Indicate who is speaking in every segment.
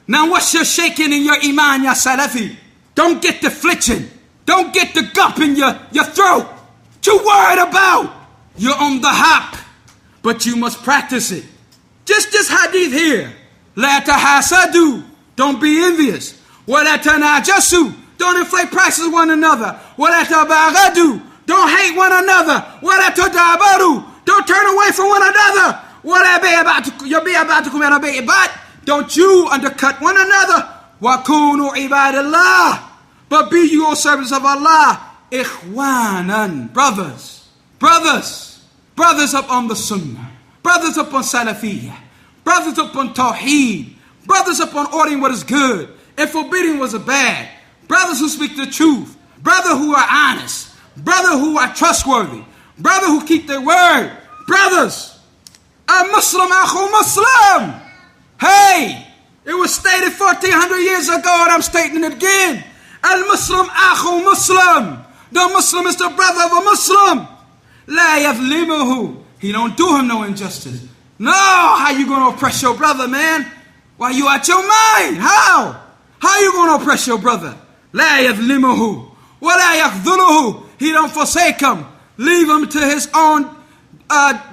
Speaker 1: Now what's your shaking in your iman, ya Salafi? Don't get the flinching. Don't get the gup in your throat. What you worried about? You're on the hop, but you must practice it. Just this hadith here. La tahasadu. Don't be envious. Wa la tanajasu. Don't inflate prices of one another. Wa la tabaghadu. Don't hate one another. Wa la tadabaru. Don't turn away from one another. Wa la bi'abatukum ala bi'ibad. Don't you undercut one another. Wa kunu ibadallah. But be you all servants of Allah. Ikhwanan. Brothers up on the Sunnah. Brothers up on Salafiyah. Brothers up on Tawheed. Brothers up on ordering what is good and forbidding what is bad. Brothers who speak the truth. Brothers who are honest. Brothers who are trustworthy. Brothers who keep their word. Brothers. Muslim akhu Muslim. Hey, it was stated 1400 years ago and I'm stating it again. Al-Muslim akhu Muslim. The Muslim is the brother of a Muslim. La yadlimuhu. He don't do him no injustice. No, how you going to oppress your brother, man? Why you out your mind? How? How you going to oppress your brother? La yadlimuhu. Wa la yakhdhuluhu. He don't forsake him. Leave him to his own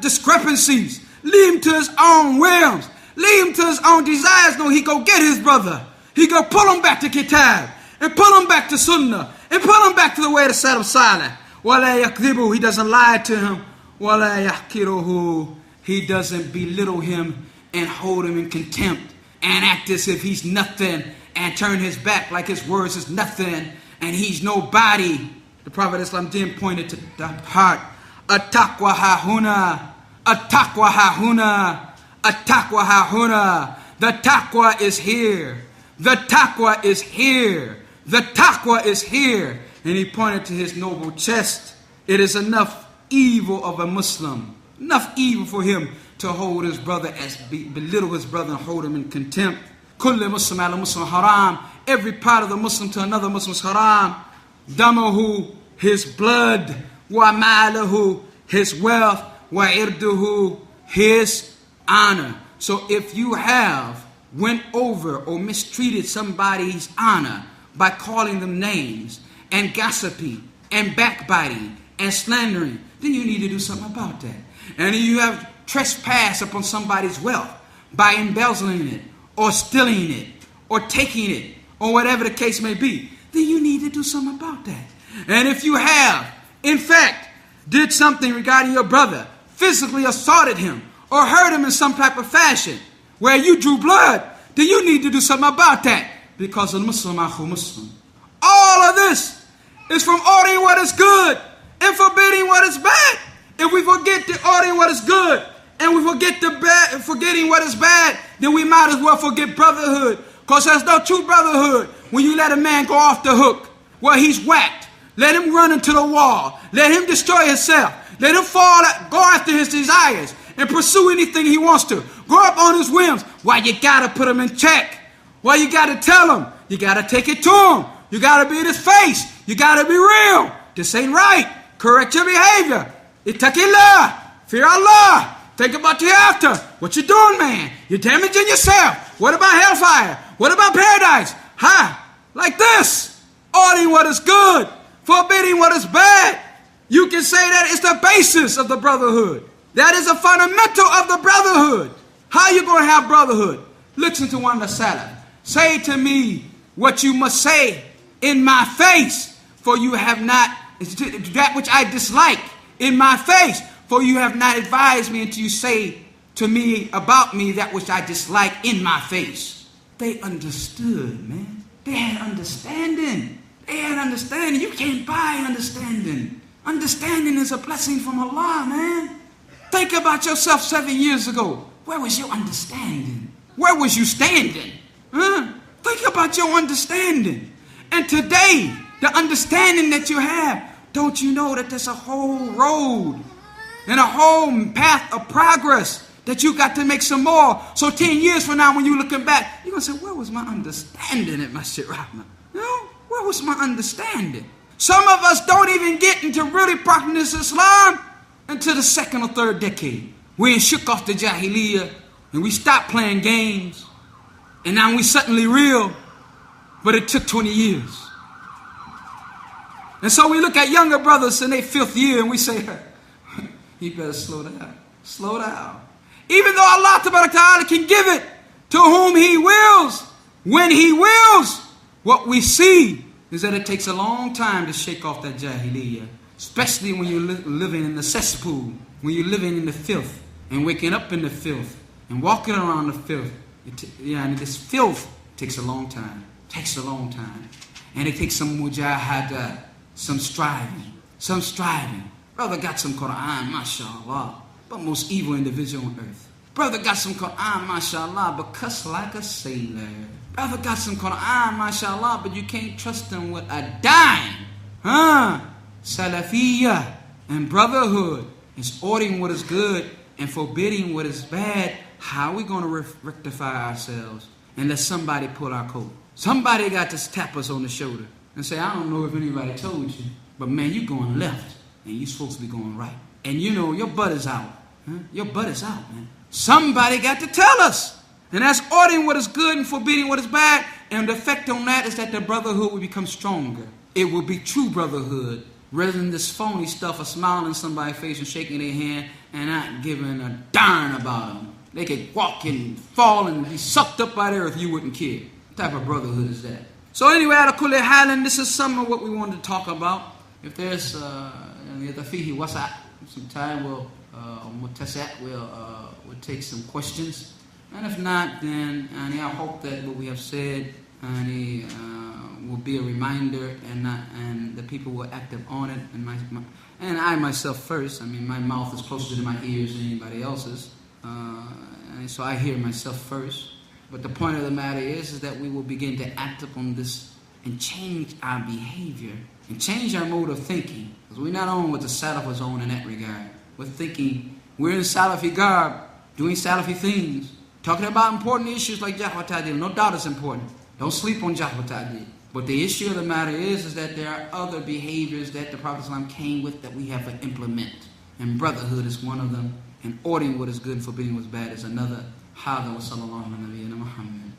Speaker 1: discrepancies. Leave him to his own whims. Leave him to his own desires. No, he go get his brother. He go pull him back to Kitab. And pull him back to Sunnah. And pull him back to the way of Salaf Salih. Wa la yakdhibu. He doesn't lie to him. Wa la yahkiruhu. He doesn't belittle him and hold him in contempt and act as if he's nothing and turn his back like his words is nothing and he's nobody. The Prophet Islam then pointed to the heart. At-taqwa ha-huna. At-taqwa ha-huna. At-taqwa ha-huna. The taqwa is here. The taqwa is here. The taqwa is here. And he pointed to his noble chest. It is enough evil of a Muslim. Enough evil for him to hold his brother belittle his brother and hold him in contempt. Kulli Muslim ala Muslim haram. Every part of the Muslim to another Muslim is haram. Damahu, his blood. Wa malahu, his wealth. Wa irduhu, his honor. So if you have went over or mistreated somebody's honor by calling them names and gossiping and backbiting and slandering, then you need to do something about that. And if you have trespassed upon somebody's wealth by embezzling it or stealing it or taking it or whatever the case may be, then you need to do something about that. And if you have, in fact, did something regarding your brother, physically assaulted him or hurt him in some type of fashion where you drew blood, then you need to do something about that. Because of Muslim akhu Muslim. All of this is from ordering what is good and forbidding what is bad. If we forget to ordering what is good and we forget the bad, forgetting what is bad, then we might as well forget brotherhood. Because there's no true brotherhood when you let a man go off the hook. Well, he's whacked. Let him run into the wall. Let him destroy himself. Let him go after his desires and pursue anything he wants to. Go up on his whims. Why you gotta put him in check? Why you gotta tell him? You gotta take it to him. You gotta be in his face. You gotta be real. This ain't right. Correct your behavior. Ittaqillah. Fear Allah. Think about the after. What you doing, man? You're damaging yourself. What about hellfire? What about paradise? Like this. Ordering what is good. Forbidding what is bad. You can say that it's the basis of the brotherhood. That is a fundamental of the brotherhood. How you going to have brotherhood? Listen to one of the Salaf. Say to me what you must say in my face, for you have not, that which I dislike in my face, for you have not advised me until you say to me about me that which I dislike in my face. They understood, man. They had understanding. They had understanding. You can't buy understanding. Understanding is a blessing from Allah, man. Think about yourself 7 years ago. Where was your understanding? Where was you standing? Think about your understanding. And today, the understanding that you have, don't you know that there's a whole road and a whole path of progress that you got to make some more. So 10 years from now, when you're looking back, you're going to say, where was my understanding at Masjid Rahman? You know, where was my understanding? Some of us don't even get into really practice Islam until the second or third decade. We shook off the Jahiliyyah and we stopped playing games And now we suddenly real, but it took 20 years. And so we look at younger brothers in their 5th year and we say, you better slow down. Slow down. Even though Allah Ta'ala can give it to whom He wills, when He wills, what we see is that it takes a long time to shake off that jahiliyyah. Especially when you're living in the cesspool, when you're living in the filth, and waking up in the filth, and walking around the filth. And this filth takes a long time. Takes a long time. And it takes some mujahada, some striving. Some striving. Brother got some Quran, mashallah, but most evil individual on earth. Brother got some Quran, mashallah, but cuss like a sailor. Brother got some Quran, mashallah, but you can't trust him with a dime. Salafiyah and brotherhood is ordering what is good and forbidding what is bad. How are we going to rectify ourselves and let somebody pull our coat? Somebody got to tap us on the shoulder and say, I don't know if anybody told you, but man, you're going left and you're supposed to be going right. And you know, your butt is out. Your butt is out, man. Somebody got to tell us. And that's ordering what is good and forbidding what is bad. And the effect on that is that the brotherhood will become stronger. It will be true brotherhood rather than this phony stuff of smiling in somebody's face and shaking their hand and not giving a darn about them. They could walk and fall and be sucked up by the earth. You wouldn't care. What type of brotherhood is that? So anyway, ala kulli halin, this is some of what we wanted to talk about. If there's some time, we'll take some questions. And if not, then I hope that what we have said will be a reminder, and the people will active on it. And I myself first. I mean, my mouth is closer to my ears than anybody else's, and so I hear myself first. But the point of the matter is that we will begin to act upon this and change our behavior and change our mode of thinking. Because we're not on what the Salaf was on in that regard. We're thinking, we're in Salafi garb, doing Salafi things, talking about important issues like Jah wa Ta'dil. No doubt it's important. Don't sleep on Jah wa Ta'dil. But the issue of the matter is that there are other behaviors that the Prophet ﷺ came with that we have to implement. And brotherhood is one of them. And ordering what is good and forbidding what is bad is another. Hada wa sallallahu ala nabiyyina Muhammad.